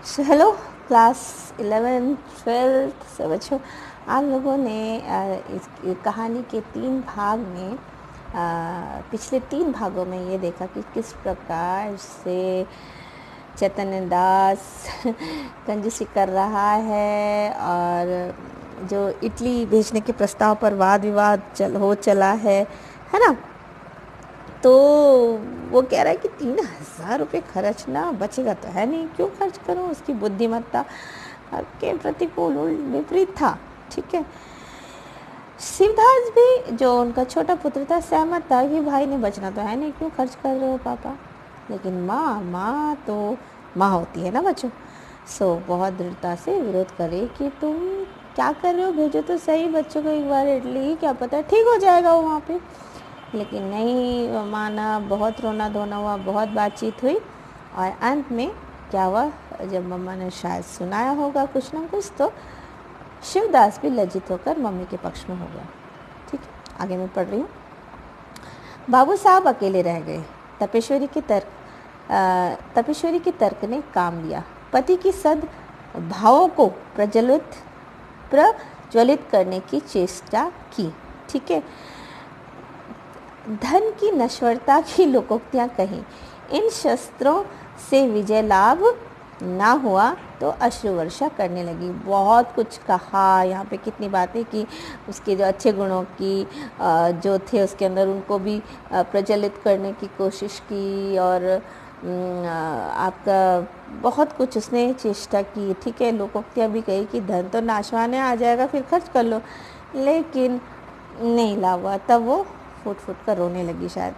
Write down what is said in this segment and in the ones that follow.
Hello class 11 12 से बच्चों, आप लोगों ने इस कहानी के 3 भाग में पिछले 3 भागों में ये देखा कि किस प्रकार से चैतन्य दास कंजूसी कर रहा है और जो इटली भेजने के प्रस्ताव पर वाद विवाद चला है ना। तो वो कह रहा है कि 3,000 रुपये खर्चना बचेगा तो है नहीं, क्यों खर्च करूं। उसकी बुद्धिमत्ता के प्रतिकूल विपरीत था। ठीक है, शिवदास भी जो उनका छोटा पुत्र था सहमत था कि भाई ने बचना तो है नहीं, क्यों खर्च कर रहे हो पापा। लेकिन माँ तो माँ होती है ना बच्चों। सो बहुत दृढ़ता से विरोध करे कि तुम क्या कर रहे हो, भेजो तो सही बच्चों को एक बार इटली, क्या पता ठीक हो जाएगा वहाँ पे। लेकिन नहीं माना, बहुत रोना धोना हुआ, बहुत बातचीत हुई और अंत में क्या हुआ, जब मम्मा ने शायद सुनाया होगा कुछ ना कुछ, तो शिवदास भी लज्जित होकर मम्मी के पक्ष में हो गया। ठीक है, आगे मैं पढ़ रही हूँ। बाबू साहब अकेले रह गए। तपेश्वरी के तर्क ने काम लिया। पति की सद भावों को प्रज्वलित करने की चेष्टा की। ठीक है, धन की नश्वरता की लोकोक्तियाँ कहीं। इन शस्त्रों से विजय लाभ ना हुआ तो अश्रु वर्षा करने लगी। बहुत कुछ कहा, यहाँ पे कितनी बातें की, उसके जो अच्छे गुणों की जो थे उसके अंदर उनको भी प्रज्वलित करने की कोशिश की और आपका बहुत कुछ उसने चेष्टा की। ठीक है, लोकोक्तियाँ भी कही कि धन तो नाशवाने आ जाएगा, फिर खर्च कर लो, लेकिन नहीं लाभ हुआ। तब वो फूट फूट कर रोने लगी शायद।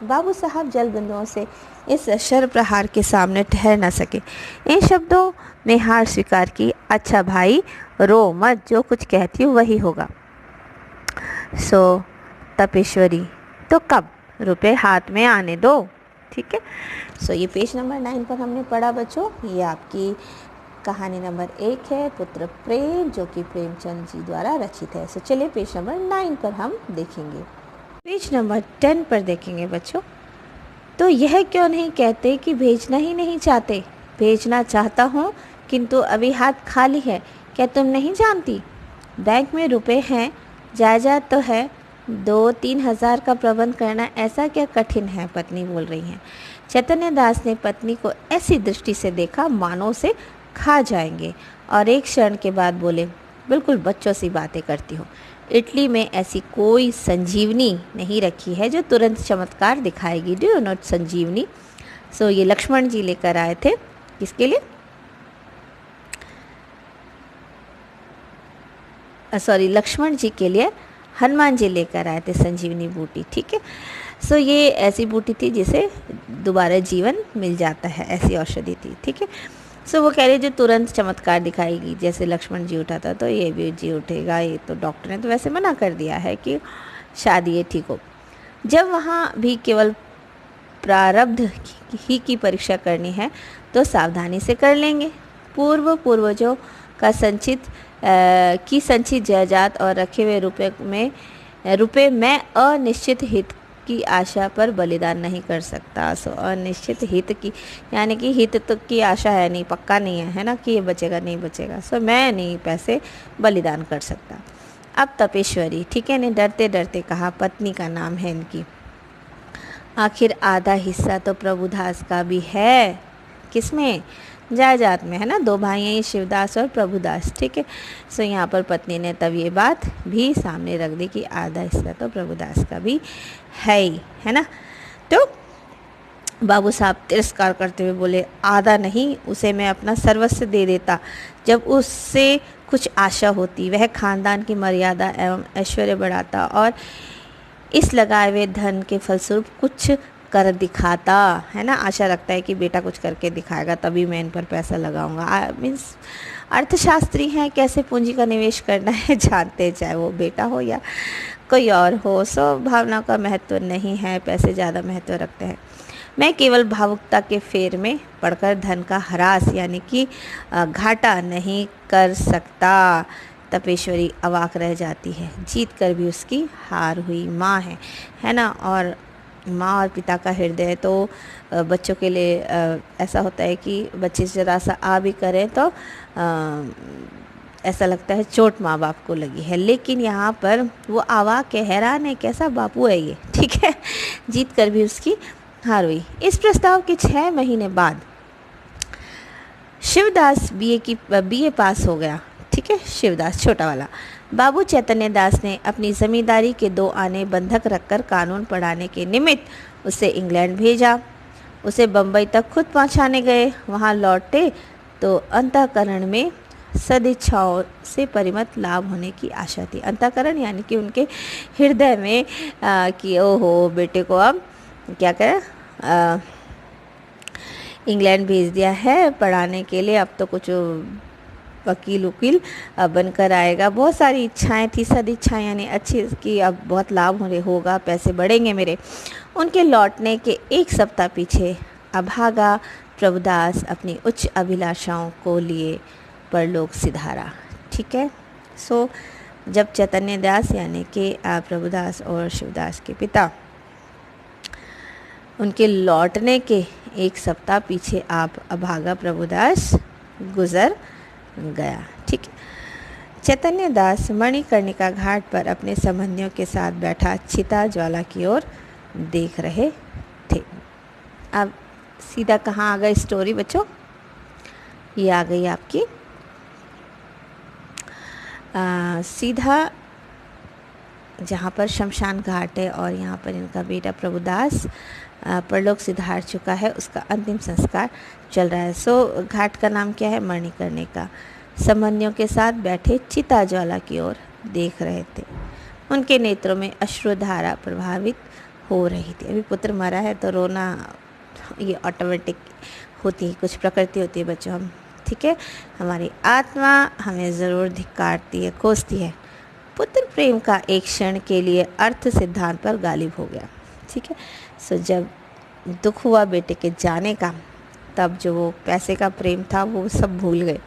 बाबू साहब जल बिंदुओं से इस शर प्रहार के सामने ठहर न सके। इन शब्दों ने हार स्वीकार की। अच्छा भाई रो मत, जो कुछ कहती हूँ वही होगा। सो तपेश्वरी, तो कब? रुपए हाथ में आने दो। ठीक है, सो ये पेज नंबर 9 पर हमने पढ़ा बच्चों। ये आपकी कहानी नंबर 1 है, पुत्र प्रेम, जो कि प्रेमचंद जी द्वारा रचित है। सो चलिए पेज नंबर 9 पर हम देखेंगे। पेज नंबर 10 पर देखेंगे बच्चों। तो यह क्यों नहीं कहते कि भेजना ही नहीं चाहते? भेजना चाहता हूँ, किंतु अभी हाथ खाली है। क्या तुम नहीं जानती? बैंक में रुपए हैं, जायदाद तो है, 2-3 हज़ार का प्रबंध करना ऐसा क्या कठिन है? पत्नी बोल रही हैं। चैतन्य दास ने पत्नी को ऐसी दृष्टि से देखा मानो से खा जाएंगे और एक क्षण के बाद बोले, बिल्कुल बच्चों सी बातें करती हो। इटली में ऐसी कोई संजीवनी नहीं रखी है जो तुरंत चमत्कार दिखाएगी। डू यू नॉट संजीवनी? सो ये लक्ष्मण जी लेकर आए थे। किसके लिए? लक्ष्मण जी के लिए हनुमान जी लेकर आए थे संजीवनी बूटी। ठीक है, सो ये ऐसी बूटी थी जिसे दोबारा जीवन मिल जाता है, ऐसी औषधि थी। ठीक है, सो वो कह रही जो तुरंत चमत्कार दिखाएगी, जैसे लक्ष्मण जी उठा था तो ये भी जी उठेगा। ये तो डॉक्टर ने तो वैसे मना कर दिया है कि शादी ये ठीक हो। जब वहाँ भी केवल प्रारब्ध ही की परीक्षा करनी है तो सावधानी से कर लेंगे। पूर्वजों का संचित जायदाद और रखे हुए रुपए में अनिश्चित हित की आशा पर बलिदान नहीं कर सकता। सो अनिश्चित हित की यानी कि हित तो की आशा है नहीं, पक्का नहीं है ना कि ये बचेगा नहीं बचेगा। सो मैं नहीं पैसे बलिदान कर सकता। अब तपेश्वरी, ठीक है, ने डरते डरते कहा, पत्नी का नाम है इनकी। आखिर आधा हिस्सा तो प्रभुदास का भी है। किसमें? जायदाद में, है ना। 2 भाई हैं, शिवदास और प्रभुदास। ठीक है, सो यहाँ पर पत्नी ने तब ये बात भी सामने रख दी कि आधा हिस्सा तो प्रभुदास का भी है ही, है ना। तो बाबू साहब तिरस्कार करते हुए बोले, आधा नहीं, उसे मैं अपना सर्वस्व दे देता। जब उससे कुछ आशा होती, वह खानदान की मर्यादा एवं ऐश्वर्य बढ़ाता और इस लगाए हुए धन के फलस्वरूप कुछ कर दिखाता, है ना। आशा रखता है कि बेटा कुछ करके दिखाएगा तभी मैं इन पर पैसा लगाऊंगा। मीन्स अर्थशास्त्री हैं, कैसे पूंजी का निवेश करना है जानते, चाहे वो बेटा हो या कोई और हो। सो भावना का महत्व नहीं है, पैसे ज़्यादा महत्व रखते हैं। मैं केवल भावुकता के फेर में पड़कर धन का ह्रास यानी कि घाटा नहीं कर सकता। तपेश्वरी अवाक रह जाती है, जीत कर भी उसकी हार हुई। माँ है ना, और माँ और पिता का हृदय तो बच्चों के लिए ऐसा होता है कि बच्चे ज़रा सा आ भी करें तो ऐसा लगता है चोट माँ बाप को लगी है, लेकिन यहाँ पर वो आवा के हैरान है कैसा बापू है ये, ठीक है। जीत कर भी उसकी हार हुई। इस प्रस्ताव के 6 महीने बाद शिवदास बीए पास हो गया, ठीक है। शिवदास छोटा वाला। बाबू चैतन्य दास ने अपनी जमींदारी के 2 आने बंधक रखकर कानून पढ़ाने के निमित्त उसे इंग्लैंड भेजा। उसे बम्बई तक खुद पहुंचाने गए। वहां लौटे तो अंतःकरण में सदिच्छाओं से परिमत लाभ होने की आशा थी। अंतःकरण यानी कि उनके हृदय में कि ओहो बेटे को अब क्या करें, इंग्लैंड भेज दिया है पढ़ाने के लिए, अब तो कुछ वकील उकील बनकर आएगा। बहुत सारी इच्छाएं थी, सदिच्छाएं यानी अच्छी कि अब बहुत लाभ होगा, पैसे बढ़ेंगे मेरे। उनके लौटने के 1 सप्ताह पीछे अभागा प्रभुदास अपनी उच्च अभिलाषाओं को लिए परलोक सिधारा, ठीक है। सो जब चैतन्य दास यानी कि प्रभुदास और शिवदास के पिता उनके लौटने के 1 सप्ताह पीछे आप अभागा प्रभुदास गुजर गया, ठीक है। चैतन्य दास मणिकर्णिका घाट पर अपने संबंधियों के साथ बैठा चिता ज्वाला की ओर देख रहे थे। अब सीधा कहाँ आ गई स्टोरी बच्चों, ये आ गई आपकी सीधा जहाँ पर शमशान घाट है और यहाँ पर इनका बेटा प्रभुदास परलोक सिधार चुका है, उसका अंतिम संस्कार चल रहा है। सो घाट का नाम क्या है, मणिकर्णिका। संबंधियों के साथ बैठे चिता ज्वाला की ओर देख रहे थे। उनके नेत्रों में अश्रुधारा प्रभावित हो रही थी। अभी पुत्र मरा है तो रोना ये ऑटोमेटिक होती है, कुछ प्रकृति होती है बच्चों, हम ठीक है। हमारी आत्मा हमें ज़रूर धिक्कारती है, कोसती है। पुत्र प्रेम का एक क्षण के लिए अर्थ सिद्धांत पर गालिब हो गया, ठीक है। सो जब दुख हुआ बेटे के जाने का, तब जो वो पैसे का प्रेम था वो सब भूल गए,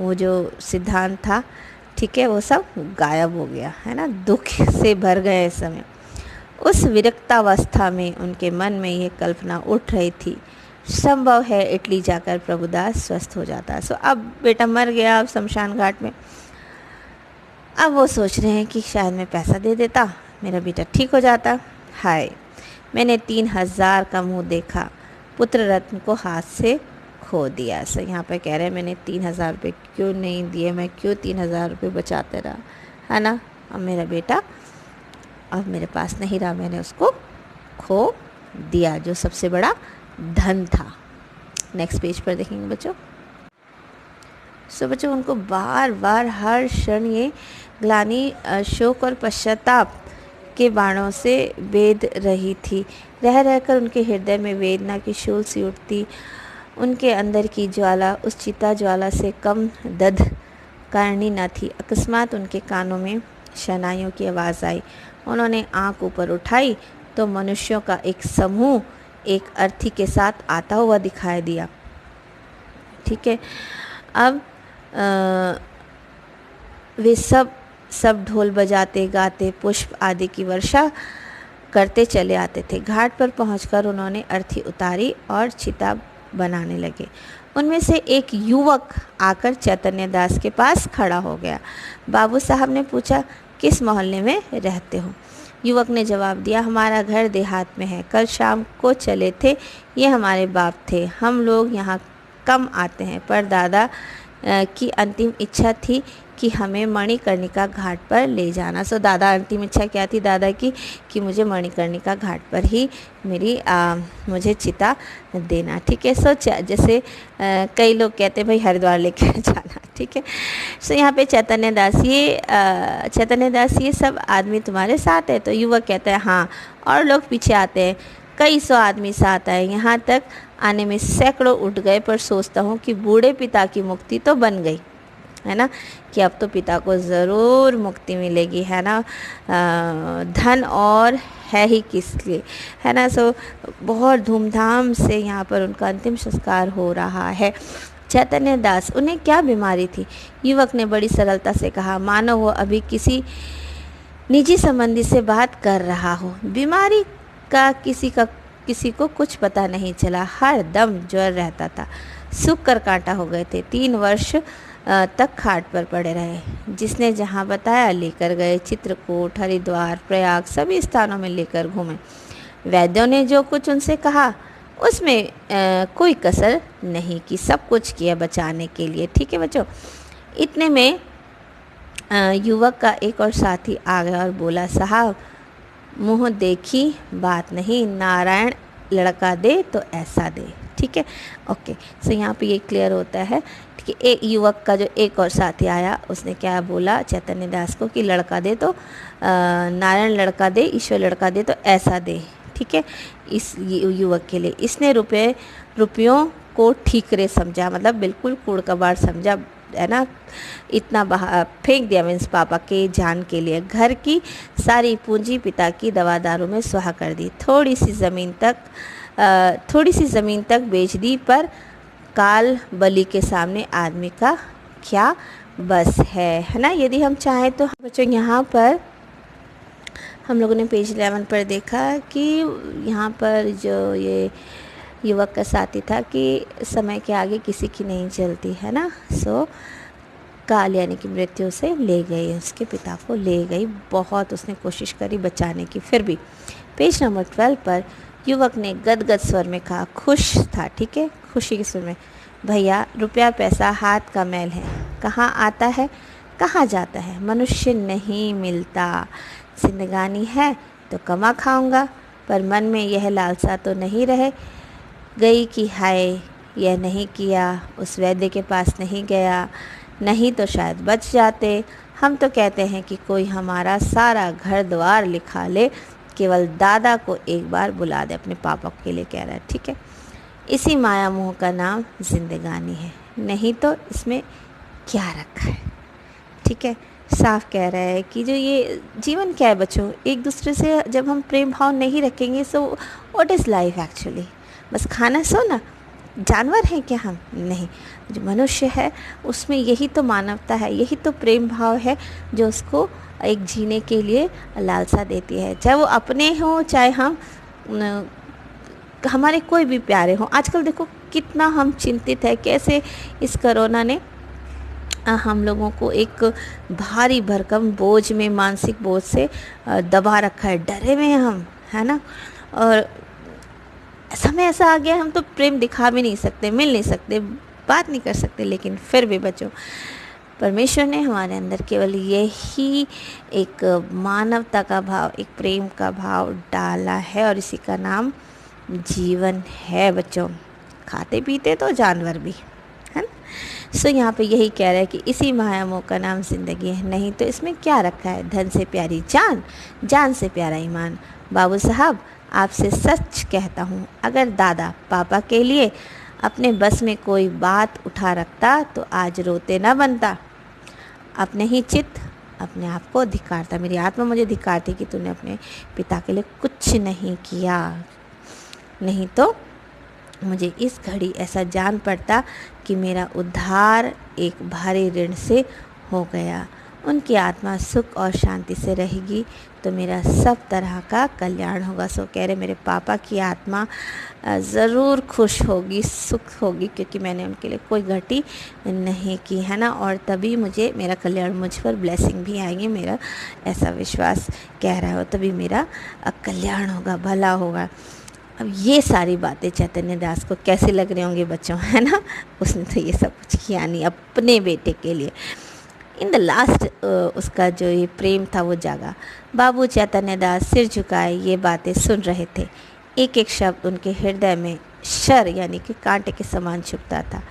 वो जो सिद्धांत था, ठीक है, वो सब गायब हो गया, है ना। दुख से भर गए इस समय। उस विरक्तावस्था में उनके मन में ये कल्पना उठ रही थी, संभव है इटली जाकर प्रभुदास स्वस्थ हो जाता। सो अब बेटा मर गया, अब शमशान घाट में, अब वो सोच रहे हैं कि शायद मैं पैसा दे देता, मेरा बेटा ठीक हो जाता। हाय, मैंने 3000 का मुंह देखा, पुत्र रत्न को हाथ से खो दिया। सो यहाँ पे कह रहे हैं मैंने 3000 रुपये क्यों नहीं दिए, मैं क्यों 3000 रुपये बचाते रहा, है ना। अब मेरा बेटा अब मेरे पास नहीं रहा, मैंने उसको खो दिया, जो सबसे बड़ा धन था। नेक्स्ट पेज पर देखेंगे बच्चों। सो बच्चों उनको बार बार हर क्षण ये ग्लानि, शोक और पश्चाताप के बाणों से वेध रही थी। रह रहकर उनके हृदय में वेदना की शूल सी उठती। उनके अंदर की ज्वाला उस चिता ज्वाला से कम दध करनी न थी। अकस्मात उनके कानों में शहनाइयों की आवाज़ आई। उन्होंने आंख ऊपर उठाई तो मनुष्यों का एक समूह एक अर्थी के साथ आता हुआ दिखाई दिया, ठीक है। अब वे सब ढोल बजाते गाते पुष्प आदि की वर्षा करते चले आते थे। घाट पर पहुंचकर उन्होंने अर्थी उतारी और चिता बनाने लगे। उनमें से एक युवक आकर चैतन्य दास के पास खड़ा हो गया। बाबू साहब ने पूछा, किस मोहल्ले में रहते हो? युवक ने जवाब दिया, हमारा घर देहात में है, कल शाम को चले थे, ये हमारे बाप थे। हम लोग यहाँ कम आते हैं, पर दादा की अंतिम इच्छा थी कि हमें मणिकर्णिका घाट पर ले जाना। सो दादा अंतिम इच्छा क्या थी दादा की, कि मुझे मणिकर्णिका घाट पर ही मुझे चिता देना, ठीक है। सो जैसे कई लोग कहते हैं भाई हरिद्वार लेके जाना, ठीक है। सो यहाँ पे चैतन्य दास ये सब आदमी तुम्हारे साथ है? तो युवक कहता है हाँ, और लोग पीछे आते हैं, कई 100 आदमी साथ आए। यहाँ तक आने में सैकड़ों उठ गए, पर सोचता हूँ कि बूढ़े पिता की मुक्ति तो बन गई, है ना, कि अब तो पिता को ज़रूर मुक्ति मिलेगी, है ना। धन और है ही किस लिए, है ना। सो बहुत धूमधाम से यहाँ पर उनका अंतिम संस्कार हो रहा है। चैतन्य दास, उन्हें क्या बीमारी थी? युवक ने बड़ी सरलता से कहा, मानो वो अभी किसी निजी संबंधी से बात कर रहा हो। बीमारी किसी को कुछ पता नहीं चला। हर दम ज्वर रहता था, सूख कर कांटा हो गए थे। 3 वर्ष तक खाट पर पड़े रहे। जिसने जहाँ बताया लेकर गए, चित्रकूट, हरिद्वार, प्रयाग सभी स्थानों में लेकर घूमे। वैद्यों ने जो कुछ उनसे कहा उसमें कोई कसर नहीं की, सब कुछ किया बचाने के लिए। ठीक है बच्चों। इतने में युवक का एक और साथी आ गया और बोला, साहब मुँह देखी बात नहीं, नारायण लड़का दे तो ऐसा दे। ठीक है, ओके। सो यहाँ पे ये क्लियर होता है कि एक युवक का जो एक और साथी आया, उसने क्या बोला चैतन्य दास को कि लड़का दे तो नारायण लड़का दे, ईश्वर लड़का दे तो ऐसा दे। ठीक है, इस युवक के लिए इसने रुपयों को ठीकरे समझा, मतलब बिल्कुल कूड़ कबाड़ समझा, है ना। इतना फेंक दिया मीन्स पापा के जान के लिए। घर की सारी पूंजी पिता की दवा दारू में सुहा कर दी। थोड़ी सी ज़मीन तक बेच दी, पर काल बलि के सामने आदमी का क्या बस है ना। यदि हम चाहें तो बच्चों यहाँ पर हम लोगों ने पेज 11 पर देखा कि यहाँ पर जो ये युवक का साथी था कि समय के आगे किसी की नहीं चलती, है ना। सो काल यानी कि मृत्यु से ले गई, उसके पिता को ले गई। बहुत उसने कोशिश करी बचाने की, फिर भी। पेज नंबर 12 पर युवक ने गदगद स्वर में कहा, खुश था, ठीक है, खुशी के स्वर में, भैया रुपया पैसा हाथ का मैल है, कहाँ आता है कहाँ जाता है, मनुष्य नहीं मिलता। जिंदगानी है तो कमा खाऊंगा, पर मन में यह लालसा तो नहीं रह गई कि हाय यह नहीं किया, उस वैद्य के पास नहीं गया, नहीं तो शायद बच जाते। हम तो कहते हैं कि कोई हमारा सारा घर द्वार लिखा ले, केवल दादा को एक बार बुला दे। अपने पापा के लिए कह रहा है, ठीक है। इसी माया मोह का नाम जिंदगानी है, नहीं तो इसमें क्या रखा है। ठीक है, साफ कह रहा है कि जो ये जीवन क्या है बच्चों, एक दूसरे से जब हम प्रेम भाव नहीं रखेंगे, so what is life actually. बस खाना सोना, जानवर हैं क्या हम? नहीं। जो मनुष्य है उसमें यही तो मानवता है, यही तो प्रेम भाव है जो उसको एक जीने के लिए लालसा देती है, चाहे वो अपने हों चाहे हम हमारे कोई भी प्यारे हों। आजकल देखो कितना हम चिंतित है, कैसे इस कोरोना ने हम लोगों को एक भारी भरकम बोझ में, मानसिक बोझ से दबा रखा है, डरे हुए हैं हम, है ना। और समय ऐसा आ गया हम तो प्रेम दिखा भी नहीं सकते, मिल नहीं सकते, बात नहीं कर सकते। लेकिन फिर भी बच्चों, परमेश्वर ने हमारे अंदर केवल यही एक मानवता का भाव, एक प्रेम का भाव डाला है, और इसी का नाम जीवन है बच्चों। खाते पीते तो जानवर भी, है ना। सो यहाँ पे यही कह रहा है कि इसी माया मोह का नाम ज़िंदगी है, नहीं तो इसमें क्या रखा है। धन से प्यारी जान, जान से प्यारा ईमान। बाबू साहब आपसे सच कहता हूँ, अगर दादा पापा के लिए अपने बस में कोई बात उठा रखता तो आज रोते ना बनता। अपने ही चित्त अपने आप को धिक्कारता, मेरी आत्मा मुझे धिक्कारती कि तूने अपने पिता के लिए कुछ नहीं किया, नहीं तो मुझे इस घड़ी ऐसा जान पड़ता कि मेरा उद्धार एक भारी ऋण से हो गया। उनकी आत्मा सुख और शांति से रहेगी तो मेरा सब तरह का कल्याण होगा। सो कह रहे मेरे पापा की आत्मा ज़रूर खुश होगी, सुख होगी, क्योंकि मैंने उनके लिए कोई गलती नहीं की, है ना। और तभी मुझे मेरा कल्याण, मुझ पर ब्लेसिंग भी आएगी, मेरा ऐसा विश्वास कह रहा हो, तभी मेरा कल्याण होगा, भला होगा। अब ये सारी बातें चैतन्य दास को कैसे लग रही होंगी बच्चों, है ना। उसने तो ये सब कुछ किया नहीं अपने बेटे के लिए। इन द लास्ट उसका जो ये प्रेम था वो जागा। बाबू चैतन्य दास सिर झुकाए ये बातें सुन रहे थे। एक एक शब्द उनके हृदय में शर यानी कि कांटे के समान छुपता था।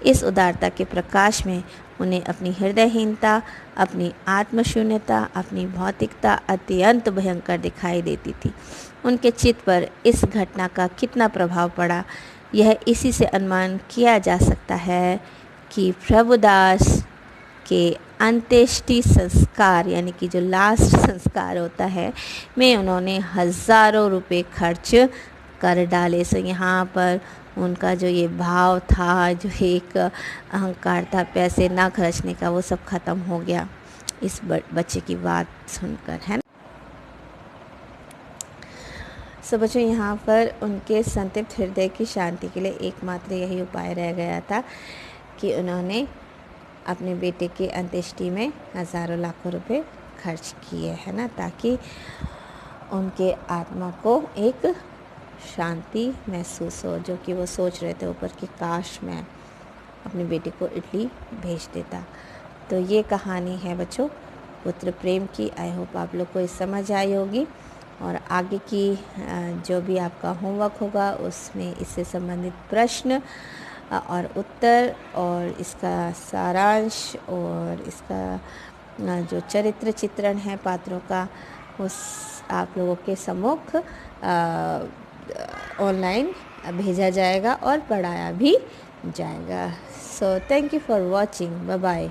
इस उदारता के प्रकाश में उन्हें अपनी हृदयहीनता, अपनी आत्मशून्यता, अपनी भौतिकता अत्यंत भयंकर दिखाई देती थी। उनके चित्त पर इस घटना का कितना प्रभाव पड़ा, यह इसी से अनुमान किया जा सकता है कि प्रभुदास के अंत्येष्टि संस्कार यानी कि जो लास्ट संस्कार होता है में उन्होंने हज़ारों रुपए खर्च कर डाले। सो यहाँ पर उनका जो ये भाव था, जो एक अहंकार था पैसे ना खर्चने का, वो सब ख़त्म हो गया इस बच्चे की बात सुनकर, है ना। सो बच्चों, यहाँ पर उनके संतप्त हृदय की शांति के लिए एकमात्र यही उपाय रह गया था कि उन्होंने अपने बेटे की अंत्येष्टि में हज़ारों लाखों रुपए खर्च किए, है ना, ताकि उनके आत्मा को एक शांति महसूस हो, जो कि वो सोच रहे थे ऊपर कि काश मैं अपने बेटे को इटली भेज देता। तो ये कहानी है बच्चों पुत्र प्रेम की। आई होप आप लोग को ये समझ आई होगी, और आगे की जो भी आपका होमवर्क होगा उसमें इससे संबंधित प्रश्न और उत्तर और इसका सारांश और इसका जो चरित्र चित्रण है पात्रों का, उस आप लोगों के सम्मुख ऑनलाइन भेजा जाएगा और पढ़ाया भी जाएगा। So thank you for watching, bye bye.